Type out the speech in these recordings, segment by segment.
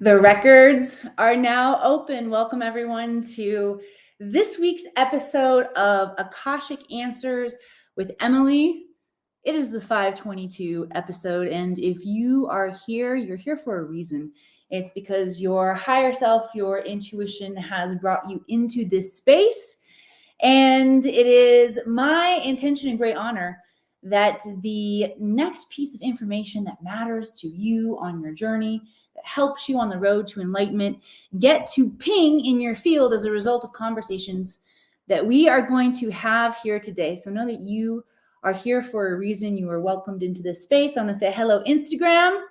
The records are now open. Welcome everyone to this week's episode of Akashic Answers with Emily. It is the 522 episode, and if you are here, you're here for a reason. It's because your higher self, your intuition has brought you into this space, and it is my intention and great honor that the next piece of information that matters to you on your journey, that helps you on the road to enlightenment, get to ping in your field as a result of conversations that we are going to have here today. So know that you are here for a reason. You are welcomed into this space. I want to say hello, Instagram.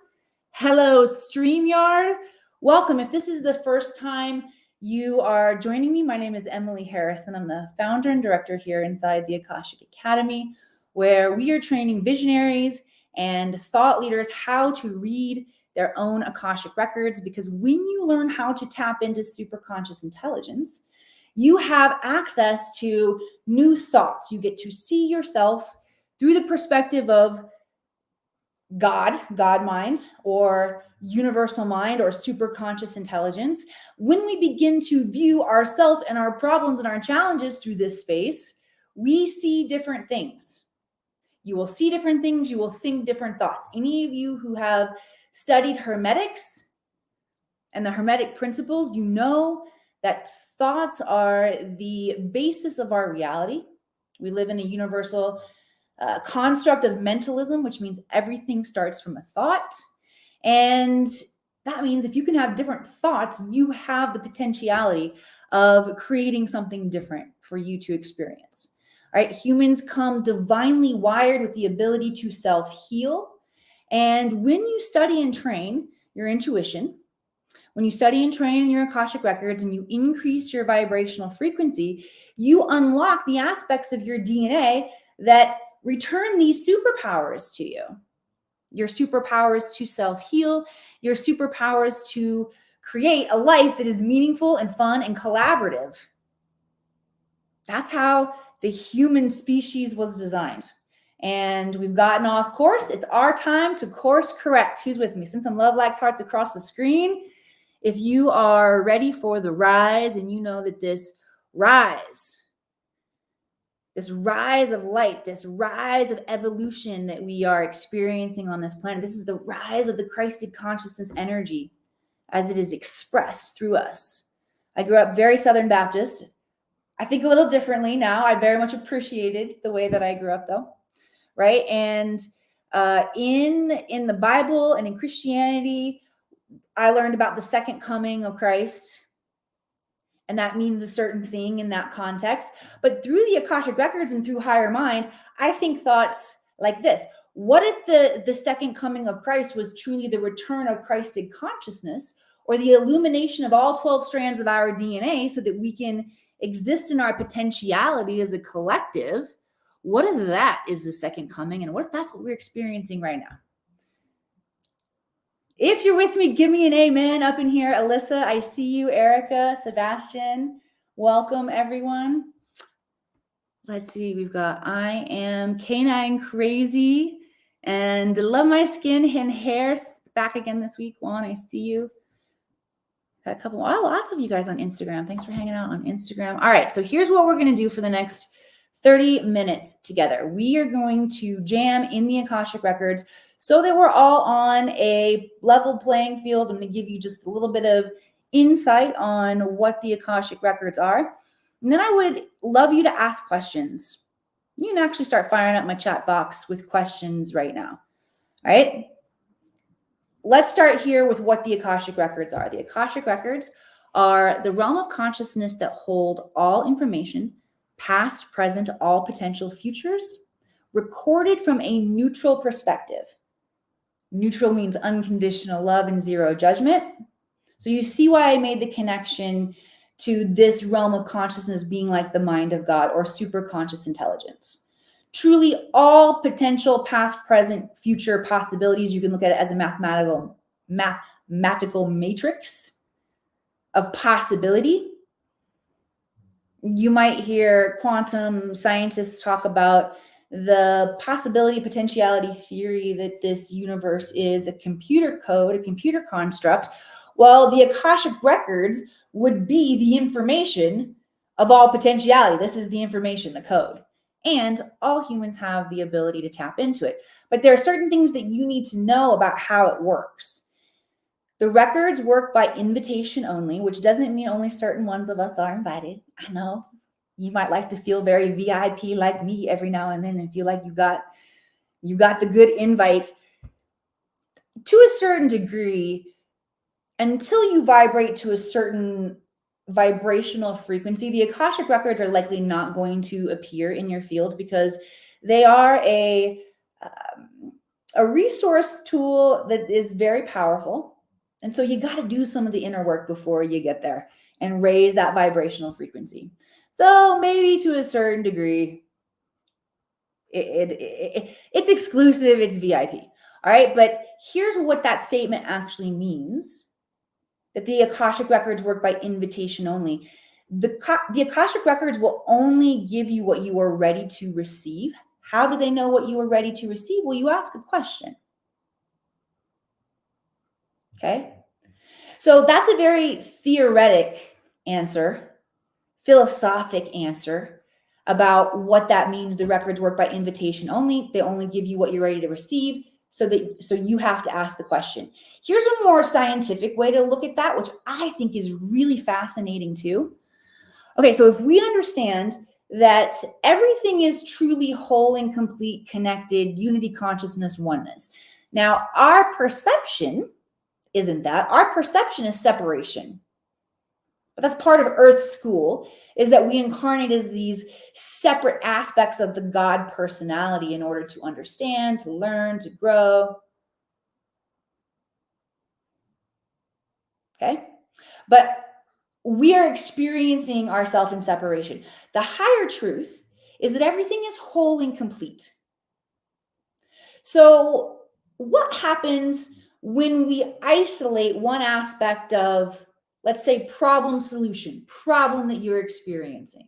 Hello, StreamYard. Welcome. If this is the first time you are joining me, my name is Emily Harris, and I'm the founder and director here inside the Akashic Academy, where we are training visionaries and thought leaders how to read their own Akashic records. Because when you learn how to tap into superconscious intelligence, you have access to new thoughts. You get to see yourself through the perspective of God mind, or universal mind, or superconscious intelligence. When we begin to view ourselves and our problems and our challenges through this space, we see different things. You will see different things. You will think different thoughts. Any of you who have studied Hermetics and the Hermetic principles, you know that thoughts are the basis of our reality. We live in a universal construct of mentalism, which means everything starts from a thought. And that means if you can have different thoughts, you have the potentiality of creating something different for you to experience. All right, humans come divinely wired with the ability to self-heal. And when you study and train your intuition, when you study and train your Akashic records and you increase your vibrational frequency, you unlock the aspects of your DNA that return these superpowers to you. Your superpowers to self-heal, your superpowers to create a life that is meaningful and fun and collaborative. That's how the human species was designed. And we've gotten off course. It's our time to course correct. Who's with me? Send some love, likes, hearts across the screen. If you are ready for the rise, and you know that this rise of light, this rise of evolution that we are experiencing on this planet, this is the rise of the Christed consciousness energy as it is expressed through us. I grew up very Southern Baptist. I think a little differently now. I very much appreciated the way that I grew up, though, right? And in the Bible and in Christianity, I learned about the second coming of Christ, and that means a certain thing in that context. But through the Akashic records and through higher mind, I think thoughts like this: what if the second coming of Christ was truly the return of Christed consciousness, or the illumination of all 12 strands of our DNA so that we can exist in our potentiality as a collective? What if that is the second coming? And what if that's what we're experiencing right now? If you're with me, give me an amen up in here. Alyssa, I see you. Erica, Sebastian, welcome everyone. Let's see, we've got I am canine crazy and love my skin and hair. Back again this week. Juan, I see you. Got a couple, lots of you guys on Instagram. Thanks for hanging out on Instagram. All right, so here's what we're going to do for the next 30 minutes together. We are going to jam in the Akashic records so that we're all on a level playing field. I'm going to give you just a little bit of insight on what the Akashic records are. And then I would love you to ask questions. You can actually start firing up my chat box with questions right now. All right. Let's start here with what the Akashic records are. The Akashic records are the realm of consciousness that hold all information, past, present, all potential futures, recorded from a neutral perspective. Neutral means unconditional love and zero judgment. So you see why I made the connection to this realm of consciousness being like the mind of God, or super conscious intelligence. Truly all potential past, present, future possibilities. You can look at it as a mathematical matrix of possibility. You might hear quantum scientists talk about the possibility potentiality theory that this universe is a computer code, a computer construct, Well, the Akashic Records would be the information of all potentiality. This is the information, the code. And all humans have the ability to tap into it. But there are certain things that you need to know about how it works. The records work by invitation only, which doesn't mean only certain ones of us are invited. I know you might like to feel very VIP like me every now and then and feel like you got the good invite. To a certain degree, until you vibrate to a certain vibrational frequency, the Akashic Records are likely not going to appear in your field because they are a resource tool that is very powerful. And so you got to do some of the inner work before you get there and raise that vibrational frequency. So maybe to a certain degree, it's exclusive, it's VIP. All right, but here's what that statement actually means, that the Akashic Records work by invitation only. The Akashic Records will only give you what you are ready to receive. How do they know what you are ready to receive? Well, you ask a question. Okay? So that's a very theoretic answer, philosophic answer about what that means. The records work by invitation only. They only give you what you're ready to receive. So you have to ask the question. Here's a more scientific way to look at that, which I think is really fascinating too. Okay, so if we understand that everything is truly whole and complete, connected, unity, consciousness, oneness. Now, our perception isn't that. Our perception is separation. But that's part of Earth school, is that we incarnate as these separate aspects of the God personality in order to understand, to learn, to grow. Okay? But we are experiencing ourselves in separation. The higher truth is that everything is whole and complete. So what happens when we isolate one aspect of, let's say, problem solution, problem that you're experiencing?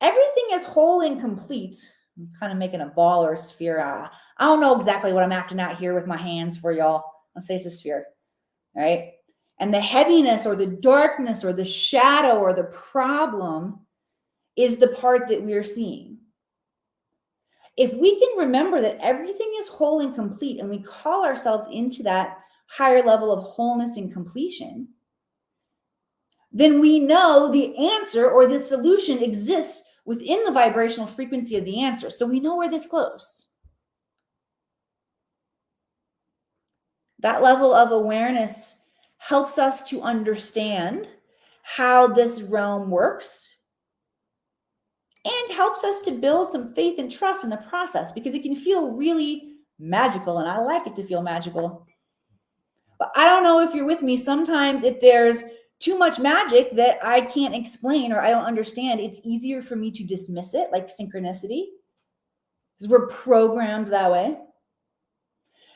Everything is whole and complete. I'm kind of making a ball or a sphere. I don't know exactly what I'm acting out here with my hands for y'all. Let's say it's a sphere, all right? And the heaviness or the darkness or the shadow or the problem is the part that we're seeing. If we can remember that everything is whole and complete and we call ourselves into that higher level of wholeness and completion, then we know the answer or the solution exists within the vibrational frequency of the answer. So we know we're this close. That level of awareness helps us to understand how this realm works and helps us to build some faith and trust in the process, because it can feel really magical, and I like it to feel magical. But I don't know if you're with me. Sometimes if there's too much magic that I can't explain or I don't understand, it's easier for me to dismiss it, like synchronicity, because we're programmed that way.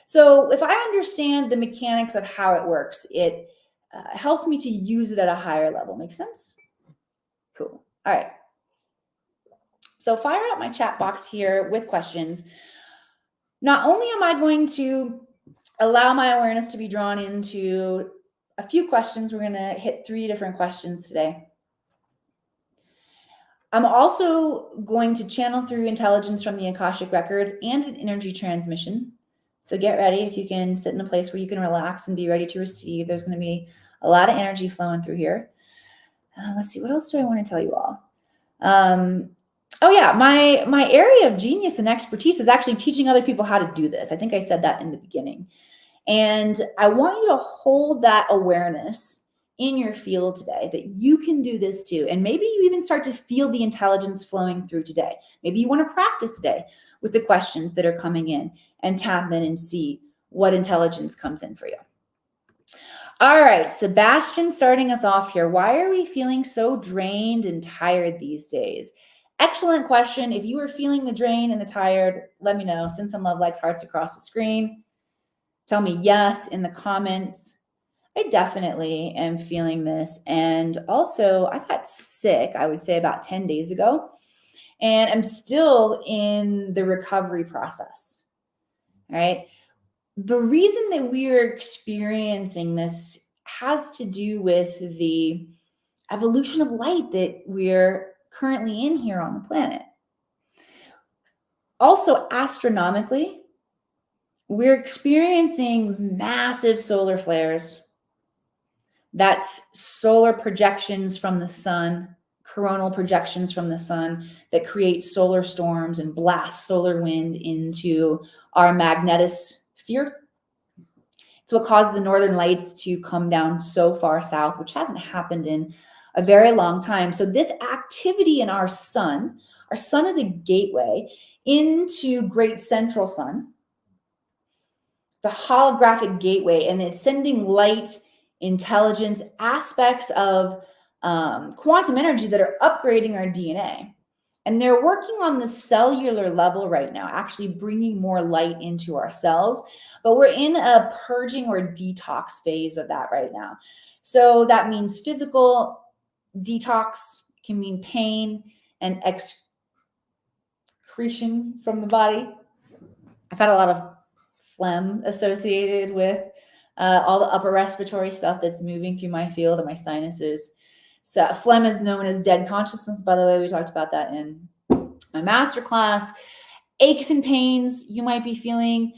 So if I understand the mechanics of how it works, it helps me to use it at a higher level. Make sense? Cool. All right. So fire out my chat box here with questions. Not only am I going to allow my awareness to be drawn into a few questions, we're going to hit 3 different questions today. I'm also going to channel through intelligence from the Akashic Records and an energy transmission. So get ready. If you can sit in a place where you can relax and be ready to receive, there's going to be a lot of energy flowing through here. Let's see, what else do I want to tell you all? Oh yeah, my area of genius and expertise is actually teaching other people how to do this. I think I said that in the beginning. And I want you to hold that awareness in your field today, that you can do this too. And maybe you even start to feel the intelligence flowing through today. Maybe you want to practice today with the questions that are coming in and tap in and see what intelligence comes in for you. All right, Sebastian, starting us off here. Why are we feeling so drained and tired these days? Excellent question. If you are feeling the drain and the tired, let me know. Send some love, likes, hearts across the screen. Tell me yes in the comments. I definitely am feeling this. And also, I got sick, I would say about 10 days ago, and I'm still in the recovery process. All right. the reason that we are experiencing this has to do with the evolution of light that we're currently in here on the planet. Also, astronomically, we're experiencing massive solar flares. That's solar projections from the sun, coronal projections from the sun that create solar storms and blast solar wind into our magnetosphere. It's what caused the northern lights to come down so far south, which hasn't happened in a very long time. So this activity in our sun is a gateway into great central sun. It's a holographic gateway, and it's sending light, intelligence, aspects of quantum energy that are upgrading our DNA. And they're working on the cellular level right now, actually bringing more light into our cells. But we're in a purging or detox phase of that right now. So that means physical detox, can mean pain and excretion from the body. I've had a lot of phlegm associated with all the upper respiratory stuff that's moving through my field and my sinuses. So phlegm is known as dead consciousness, by the way. We talked about that in my masterclass. Aches and pains you might be feeling.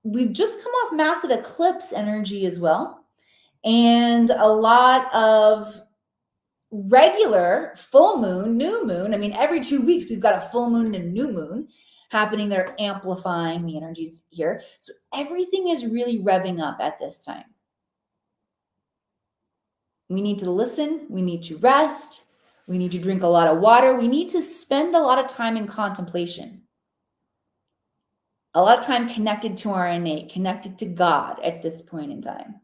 We've just come off massive eclipse energy as well. And a lot of regular full moon, new moon. I mean, every 2 weeks, we've got a full moon and a new moon happening. They're amplifying the energies here. So everything is really revving up at this time. We need to listen. We need to rest. We need to drink a lot of water. We need to spend a lot of time in contemplation. A lot of time connected to our innate, connected to God at this point in time.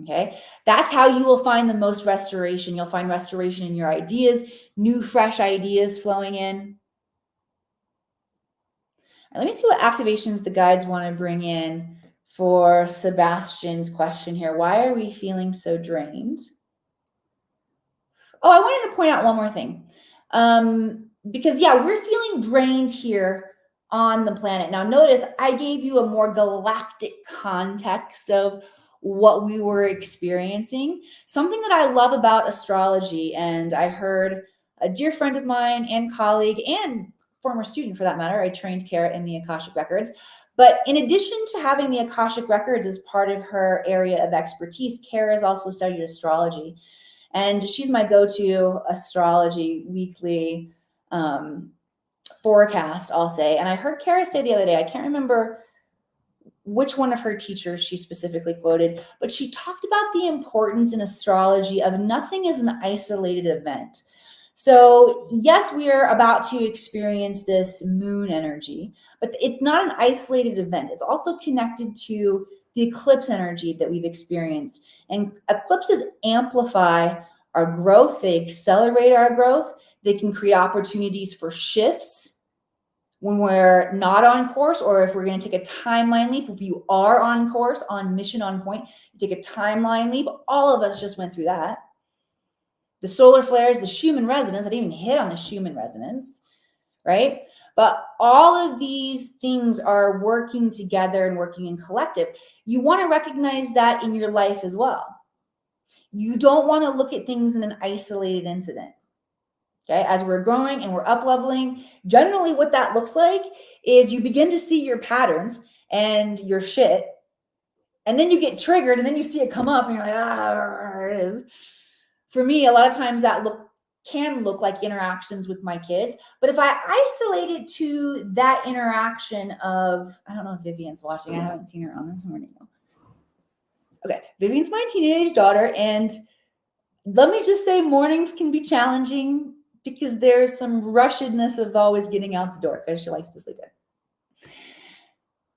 Okay, that's how you will find the most restoration. You'll find restoration in your ideas, new, fresh ideas flowing in. Let me see what activations the guides want to bring in for Sebastian's question here. Why are we feeling so drained? Oh, I wanted to point out one more thing. Because, yeah, we're feeling drained here on the planet. Now, notice I gave you a more galactic context of what we were experiencing. Something that I love about astrology, and I heard a dear friend of mine and colleague and former student for that matter, I trained Kara in the Akashic Records. But in addition to having the Akashic Records as part of her area of expertise, Kara has also studied astrology. And she's my go-to astrology weekly forecast, I'll say. And I heard Kara say the other day, I can't remember which one of her teachers she specifically quoted, but she talked about the importance in astrology of nothing is an isolated event. So yes, we are about to experience this moon energy, but it's not an isolated event. It's also connected to the eclipse energy that we've experienced. And eclipses amplify our growth. They accelerate our growth. They can create opportunities for shifts when we're not on course, or if we're going to take a timeline leap. If you are on course, on mission, on point, you take a timeline leap. All of us just went through that. The solar flares, the Schumann resonance, I didn't even hit on the Schumann resonance, right? But all of these things are working together and working in collective. You want to recognize that in your life as well. You don't want to look at things in an isolated incident. Okay, as we're growing and we're up leveling, generally what that looks like is you begin to see your patterns and your shit, and then you get triggered, and then you see it come up, and you're like, there it is. For me, a lot of times that can look like interactions with my kids. But if I isolate it to that interaction of, I don't know if Vivian's watching. I haven't seen her on this morning though. Okay, Vivian's my teenage daughter, and let me just say mornings can be challenging because there's some rushedness of always getting out the door because she likes to sleep in.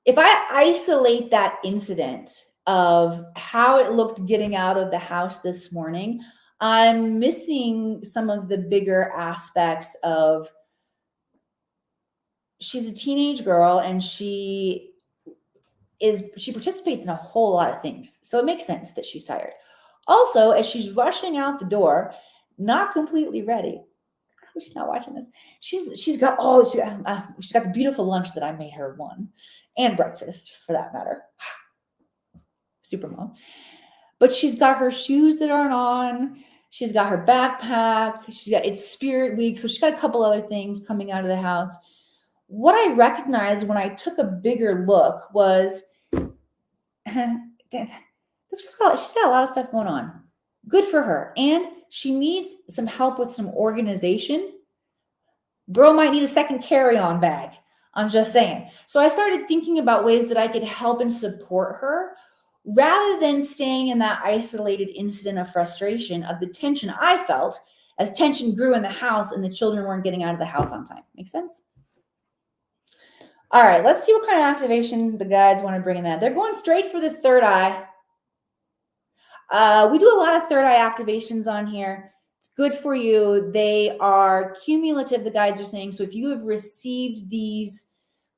If I isolate that incident of how it looked getting out of the house this morning, I'm missing some of the bigger aspects of, she's a teenage girl and she participates in a whole lot of things. So it makes sense that she's tired. Also, as she's rushing out the door, not completely ready, she's not watching this. She's got the beautiful lunch that I made her, one, and breakfast for that matter. Super mom. But she's got her shoes that aren't on. She's got her backpack. It's Spirit Week, so she's got a couple other things coming out of the house. What I recognized when I took a bigger look was, she's got a lot of stuff going on. Good for her. And she needs some help with some organization. Girl might need a second carry-on bag. I'm just saying. So I started thinking about ways that I could help and support her rather than staying in that isolated incident of frustration of the tension I felt as tension grew in the house and the children weren't getting out of the house on time. Make sense? All right, let's see what kind of activation the guides want to bring in that. They're going straight for the third eye. We do a lot of third eye activations on here. It's good for you. They are cumulative, the guides are saying. So if you have received these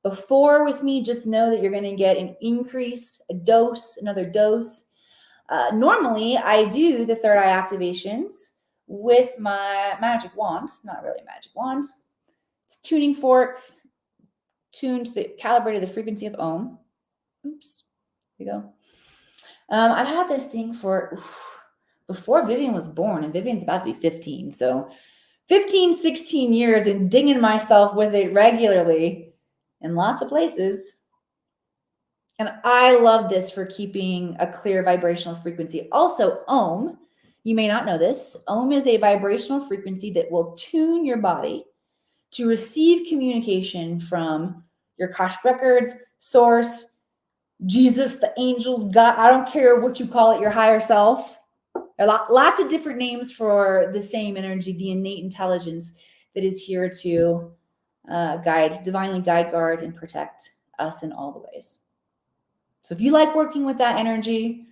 before with me, just know that you're going to get an increase, a dose, another dose. Normally, I do the third eye activations with my magic wand. Not really a magic wand. It's tuning fork, calibrated the frequency of Om. Oops, here we go. I've had this thing before Vivian was born, and Vivian's about to be 15. So 15, 16 years and dinging myself with it regularly in lots of places. And I love this for keeping a clear vibrational frequency. Also, Om, you may not know this, Om is a vibrational frequency that will tune your body to receive communication from your Akashic Records, Source, Jesus, the angels, God, I don't care what you call it, your higher self. There are lots of different names for the same energy, the innate intelligence that is here to divinely guide, guard, and protect us in all the ways. So if you like working with that energy,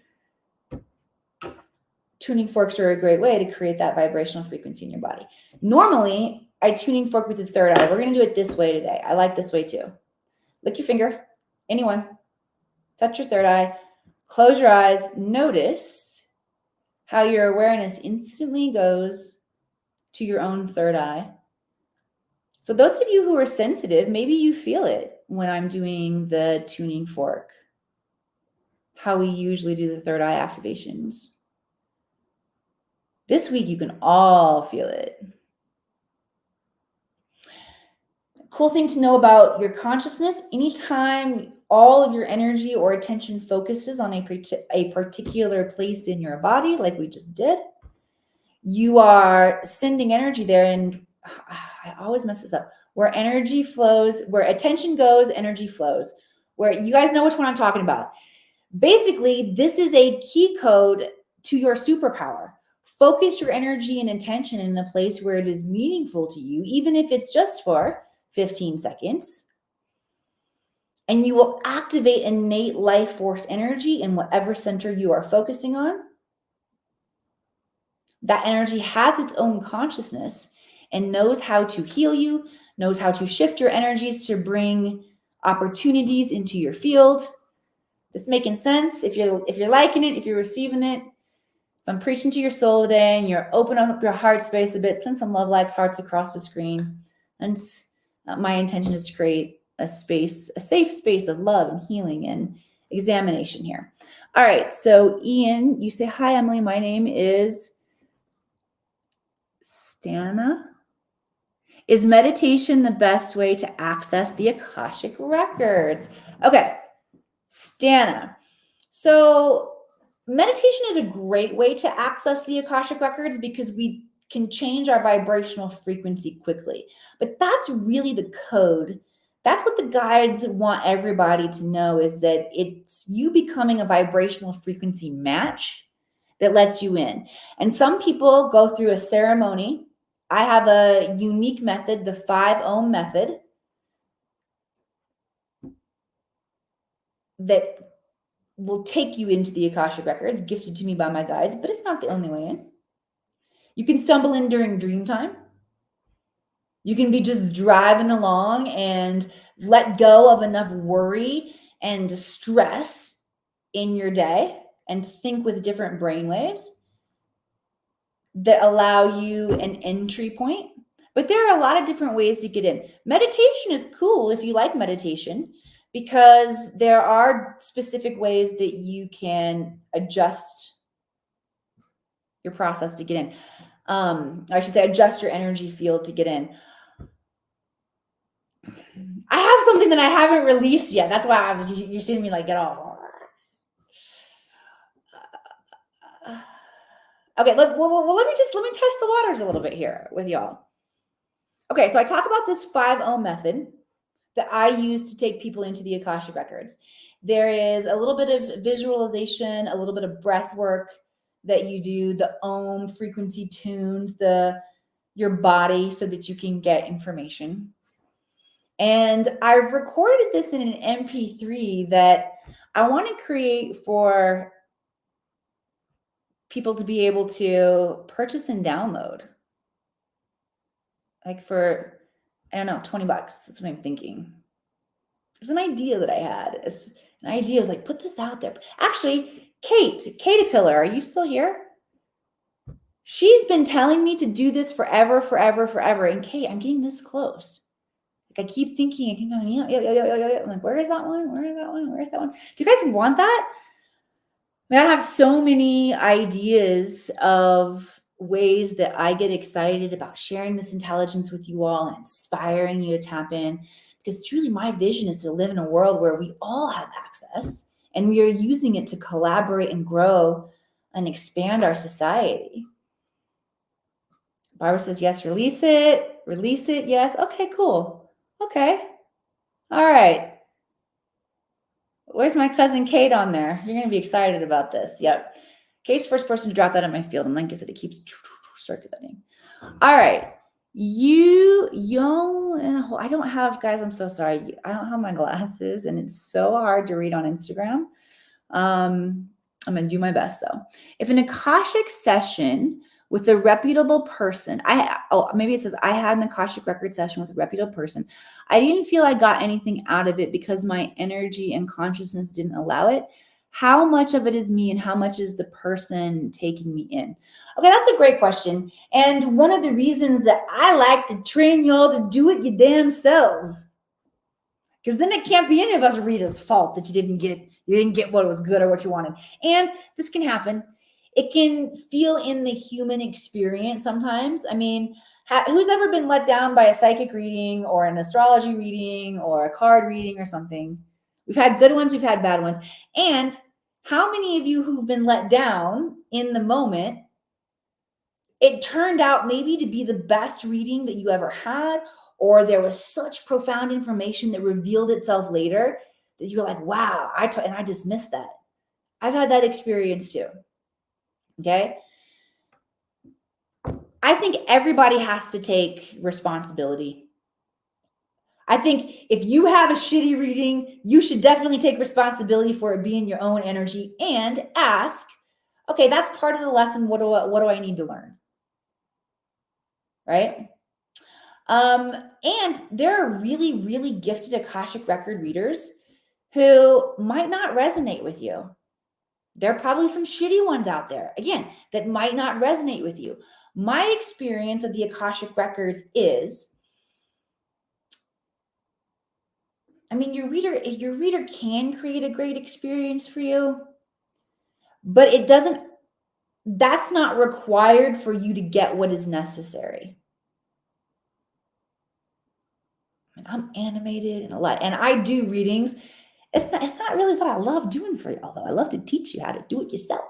tuning forks are a great way to create that vibrational frequency in your body. Normally, I tuning fork with the third eye. We're going to do it this way today. I like this way too. Lick your finger. Anyone. Touch your third eye. Close your eyes. Notice how your awareness instantly goes to your own third eye. So those of you who are sensitive, maybe you feel it when I'm doing the tuning fork, how we usually do the third eye activations. This week, you can all feel it. Cool thing to know about your consciousness, anytime all of your energy or attention focuses on a particular place in your body, like we just did, you are sending energy there. And I always mess this up. Where energy flows, where attention goes, energy flows. Where you guys know which one I'm talking about. Basically, this is a key code to your superpower. Focus your energy and attention in a place where it is meaningful to you, even if it's just for 15 seconds. And you will activate innate life force energy in whatever center you are focusing on. That energy has its own consciousness and knows how to heal you, knows how to shift your energies to bring opportunities into your field. It's making sense. If you're liking it, if you're receiving it, if I'm preaching to your soul today and you're opening up your heart space a bit, send some love likes, hearts across the screen. And my intention is to create a safe space of love and healing and examination here. All right. So Ian, you say, hi, Emily. My name is Stana. Is meditation the best way to access the Akashic Records? Okay. Stana. So meditation is a great way to access the Akashic Records because we can change our vibrational frequency quickly. But that's really the code. That's what the guides want everybody to know, is that it's you becoming a vibrational frequency match that lets you in. And some people go through a ceremony. I have a unique method, the 5 Om method, that will take you into the Akashic Records, gifted to me by my guides, but it's not the only way in. You can stumble in during dream time. You can be just driving along and let go of enough worry and stress in your day and think with different brainwaves that allow you an entry point. But there are a lot of different ways to get in. Meditation is cool if you like meditation, because there are specific ways that you can adjust your process to get in. I should say adjust your energy field to get in. I have something that I haven't released yet. That's why you're seeing me like get all. Okay, let me test the waters a little bit here with y'all. Okay, so I talk about this 5-0 method that I use to take people into the Akashic Records. There is a little bit of visualization, a little bit of breath work that you do, the Om frequency tunes your body so that you can get information. And I've recorded this in an MP3 that I want to create for people to be able to purchase and download. Like for, I don't know, $20. That's what I'm thinking. It's an idea that I had. It's an idea. I was like, put this out there. Actually, Caterpillar, are you still here? She's been telling me to do this forever. And Kate, I'm getting this close. Like I keep thinking, yeah. I'm like, where is that one? Where is that one? Where is that one? Do you guys want that? I mean, I have so many ideas of ways that I get excited about sharing this intelligence with you all and inspiring you to tap in, because truly my vision is to live in a world where we all have access and we are using it to collaborate and grow and expand our society. Barbara says, yes, release it, yes. Okay, cool. Okay. All right. Where's my cousin Kate on there? You're going to be excited about this. Yep. Kate's first person to drop that in my field. And like I said, it keeps circulating. All right. I don't have, guys, I'm so sorry. I don't have my glasses and it's so hard to read on Instagram. I'm going to do my best though. If an Akashic session with a reputable person, maybe it says I had an Akashic record session with a reputable person. I didn't feel I got anything out of it because my energy and consciousness didn't allow it. How much of it is me and how much is the person taking me in? Okay, that's a great question. And one of the reasons that I like to train y'all to do it your damn selves, because then it can't be any of us readers' fault that you didn't get what was good or what you wanted. And this can happen. It can feel in the human experience sometimes. I mean, who's ever been let down by a psychic reading or an astrology reading or a card reading or something? We've had good ones, we've had bad ones. And how many of you who've been let down in the moment, it turned out maybe to be the best reading that you ever had, or there was such profound information that revealed itself later that you were like, wow, and I just missed that. I've had that experience too. Okay. I think everybody has to take responsibility. I think if you have a shitty reading, you should definitely take responsibility for it being your own energy and ask, okay, that's part of the lesson. What do I need to learn? Right? And there are really, really gifted Akashic record readers who might not resonate with you. There are probably some shitty ones out there, again, that might not resonate with you. My experience of the Akashic records is, I mean, your reader can create a great experience for you, but that's not required for you to get what is necessary. And I'm animated and a lot, and I do readings. It's not really what I love doing for you, although I love to teach you how to do it yourself.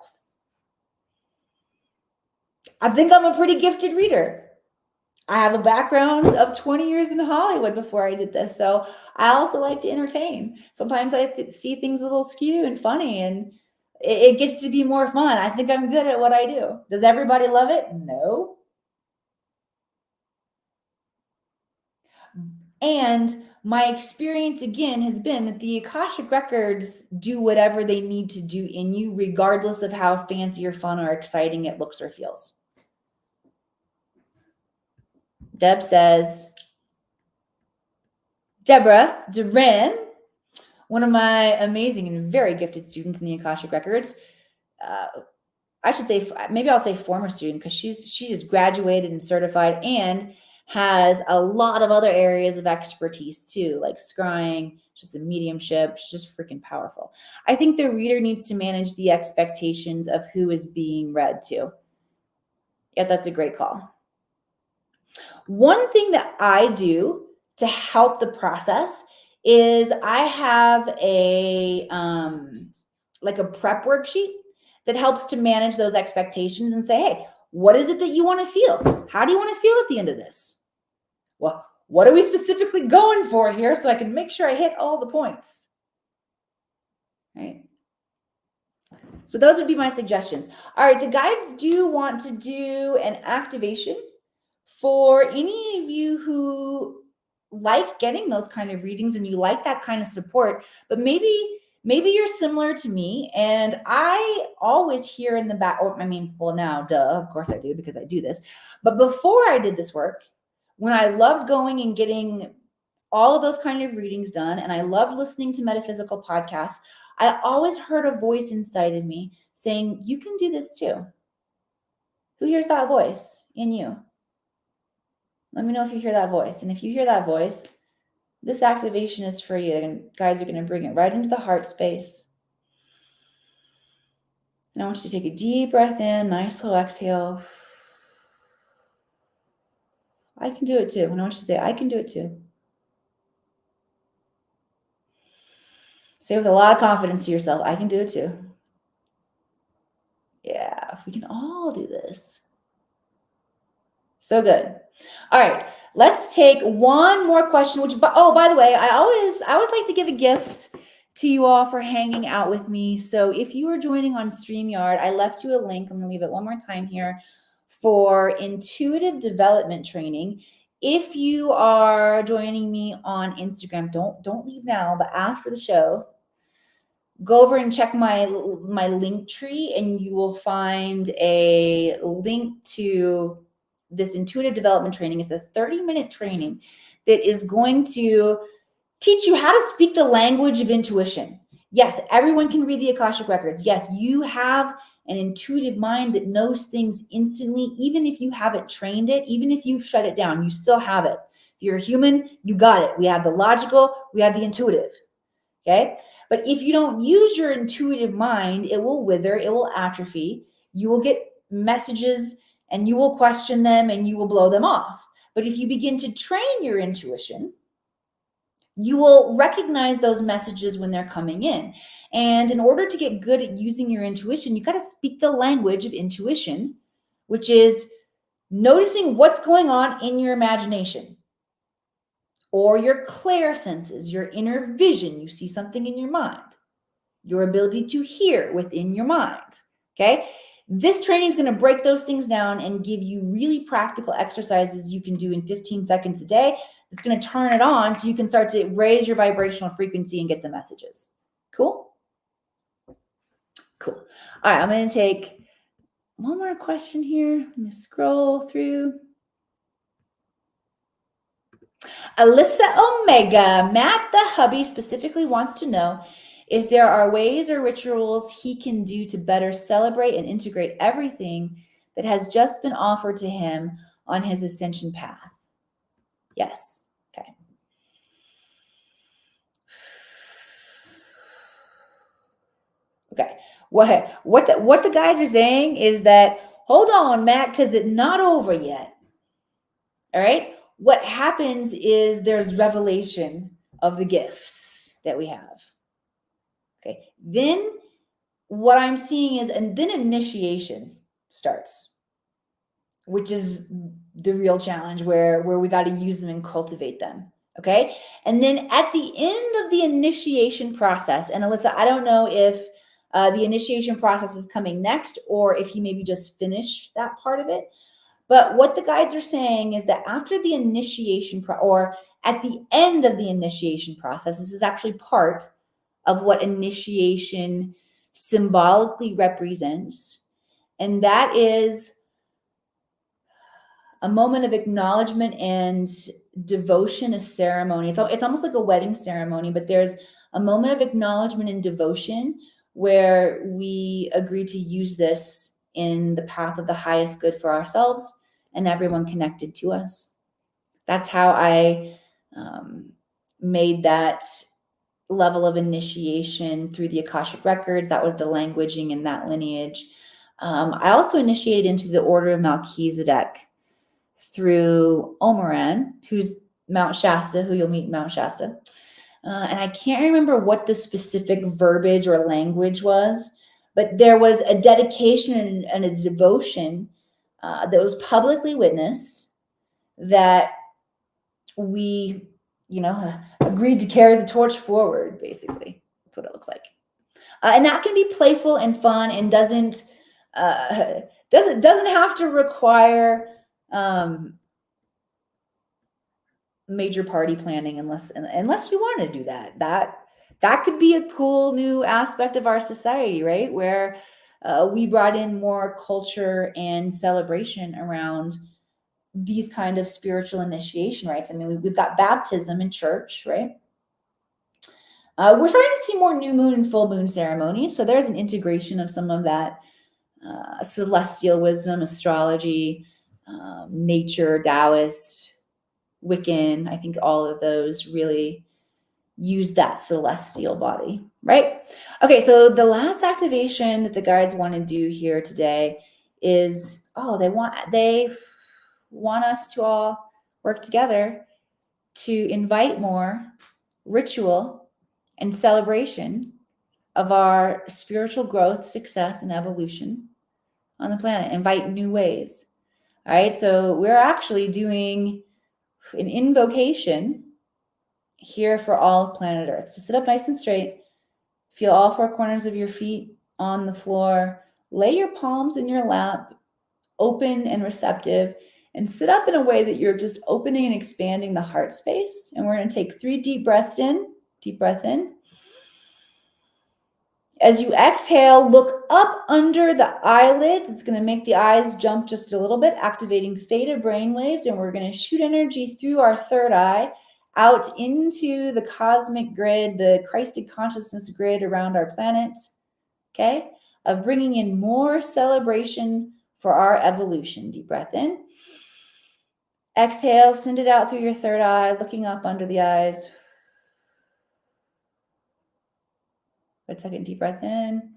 I think I'm a pretty gifted reader. I have a background of 20 years in Hollywood before I did this. So I also like to entertain. Sometimes I see things a little skew and funny, and it gets to be more fun. I think I'm good at what I do. Does everybody love it? No. And my experience, again, has been that the Akashic records do whatever they need to do in you, regardless of how fancy or fun or exciting it looks or feels. Deb says, Deborah Duran, one of my amazing and very gifted students in the Akashic Records. I should say, maybe I'll say former student, because she is graduated and certified and has a lot of other areas of expertise too, like scrying, just a mediumship, she's just freaking powerful. I think the reader needs to manage the expectations of who is being read to. Yeah, that's a great call. One thing that I do to help the process is I have a like a prep worksheet that helps to manage those expectations and say, hey, what is it that you want to feel? How do you want to feel at the end of this? Well, what are we specifically going for here so I can make sure I hit all the points? Right? So those would be my suggestions. All right, the guides do want to do an activation for any of you who like getting those kind of readings and you like that kind of support, but maybe you're similar to me, and I always hear in the back, now, duh, of course I do because I do this, but before I did this work, when I loved going and getting all of those kind of readings done, and I loved listening to metaphysical podcasts, I always heard a voice inside of me saying, you can do this too. Who hears that voice in you? Let me know if you hear that voice. And if you hear that voice, this activation is for you. Guides are going to bring it right into the heart space. And I want you to take a deep breath in, nice slow exhale. I can do it too. And I want you to say, I can do it too. Say with a lot of confidence to yourself, I can do it too. Yeah, we can all do this. So good. All right, let's take one more question, which, oh, by the way, I always like to give a gift to you all for hanging out with me. So if you are joining on StreamYard, I left you a link. I'm going to leave it one more time here for intuitive development training. If you are joining me on Instagram, don't leave now, but after the show, go over and check my link tree, and you will find a link to this intuitive development training. It's a 30-minute training that is going to teach you how to speak the language of intuition. Yes, everyone can read the Akashic Records. Yes, you have an intuitive mind that knows things instantly, even if you haven't trained it, even if you've shut it down, you still have it. If you're a human, you got it. We have the logical, we have the intuitive. Okay? But if you don't use your intuitive mind, it will wither, it will atrophy. You will get messages and you will question them and you will blow them off. But if you begin to train your intuition, you will recognize those messages when they're coming in. And in order to get good at using your intuition, you got to speak the language of intuition, which is noticing what's going on in your imagination or your clair senses, your inner vision. You see something in your mind, your ability to hear within your mind. Okay. This training is going to break those things down and give you really practical exercises you can do in 15 seconds a day. It's going to turn it on so you can start to raise your vibrational frequency and get the messages. Cool? Cool. All right, I'm going to take one more question here. Let me scroll through. Alyssa Omega, Matt the hubby specifically wants to know if there are ways or rituals he can do to better celebrate and integrate everything that has just been offered to him on his ascension path. Yes. Okay. Okay. What the guys are saying is that, hold on, Matt, because it's not over yet. All right. What happens is there's revelation of the gifts that we have. Okay. Then what I'm seeing is, and then initiation starts, which is the real challenge where we got to use them and cultivate them. Okay. And then at the end of the initiation process, and Alyssa, I don't know if the initiation process is coming next or if he maybe just finished that part of it. But what the guides are saying is that after the initiation or at the end of the initiation process, this is actually part of what initiation symbolically represents. And that is a moment of acknowledgement and devotion, a ceremony. So it's almost like a wedding ceremony, but there's a moment of acknowledgement and devotion where we agree to use this in the path of the highest good for ourselves and everyone connected to us. That's how I made that level of initiation through the Akashic Records. That was the languaging in that lineage. I also initiated into the Order of Melchizedek through Omaran, who's Mount Shasta, who you'll meet in Mount Shasta. And I can't remember what the specific verbiage or language was, but there was a dedication and a devotion that was publicly witnessed that we, agreed to carry the torch forward, basically. That's what it looks like. And that can be playful and fun and doesn't have to require major party planning unless you want to do that. That could be a cool new aspect of our society, right? Where we brought in more culture and celebration around these kind of spiritual initiation rites. I mean, we've got baptism in church, right? We're starting to see more new moon and full moon ceremonies. So there's an integration of some of that celestial wisdom, astrology, nature, Taoist, Wiccan. I think all of those really use that celestial body, right? Okay, so the last activation that the guides want to do here today is, they want us to all work together to invite more ritual and celebration of our spiritual growth, success, and evolution on the planet. Invite new ways. All right, so we're actually doing an invocation here for all of planet Earth. So sit up nice and straight. Feel all four corners of your feet on the floor. Lay your palms in your lap, open and receptive, and sit up in a way that you're just opening and expanding the heart space. And we're going to take 3 deep breaths in. Deep breath in. As you exhale, look up under the eyelids. It's going to make the eyes jump just a little bit, activating theta brainwaves. And we're going to shoot energy through our third eye out into the cosmic grid, the Christed consciousness grid around our planet, okay, of bringing in more celebration for our evolution. Deep breath in. Exhale, send it out through your third eye, looking up under the eyes. Good, second deep breath in.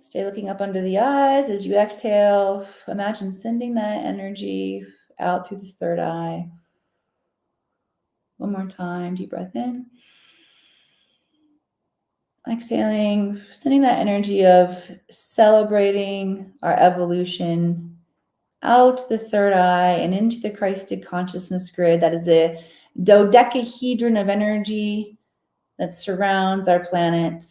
Stay looking up under the eyes. As you exhale, imagine sending that energy out through the third eye. One more time, deep breath in. Exhaling, sending that energy of celebrating our evolution out the third eye and into the Christed consciousness grid. That is a dodecahedron of energy that surrounds our planet.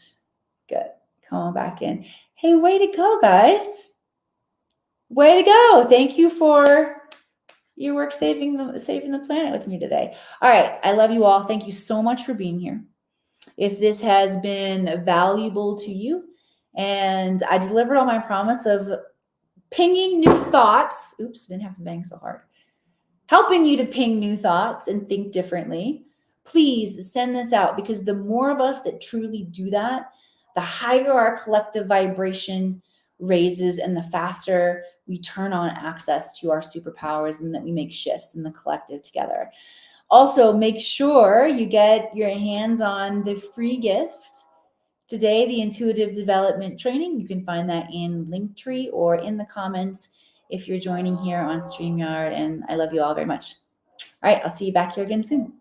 Good. Come on back in. Hey, way to go, guys. Way to go. Thank you for your work saving the planet with me today. All right. I love you all. Thank you so much for being here. If this has been valuable to you and I delivered on my promise of pinging new thoughts, oops, didn't have to bang so hard, helping you to ping new thoughts and think differently, please send this out, because the more of us that truly do that, the higher our collective vibration raises and the faster we turn on access to our superpowers and that we make shifts in the collective together. Also, make sure you get your hands on the free gift today, the Intuitive Development Training. You can find that in Linktree or in the comments if you're joining here on StreamYard. And I love you all very much. All right, I'll see you back here again soon.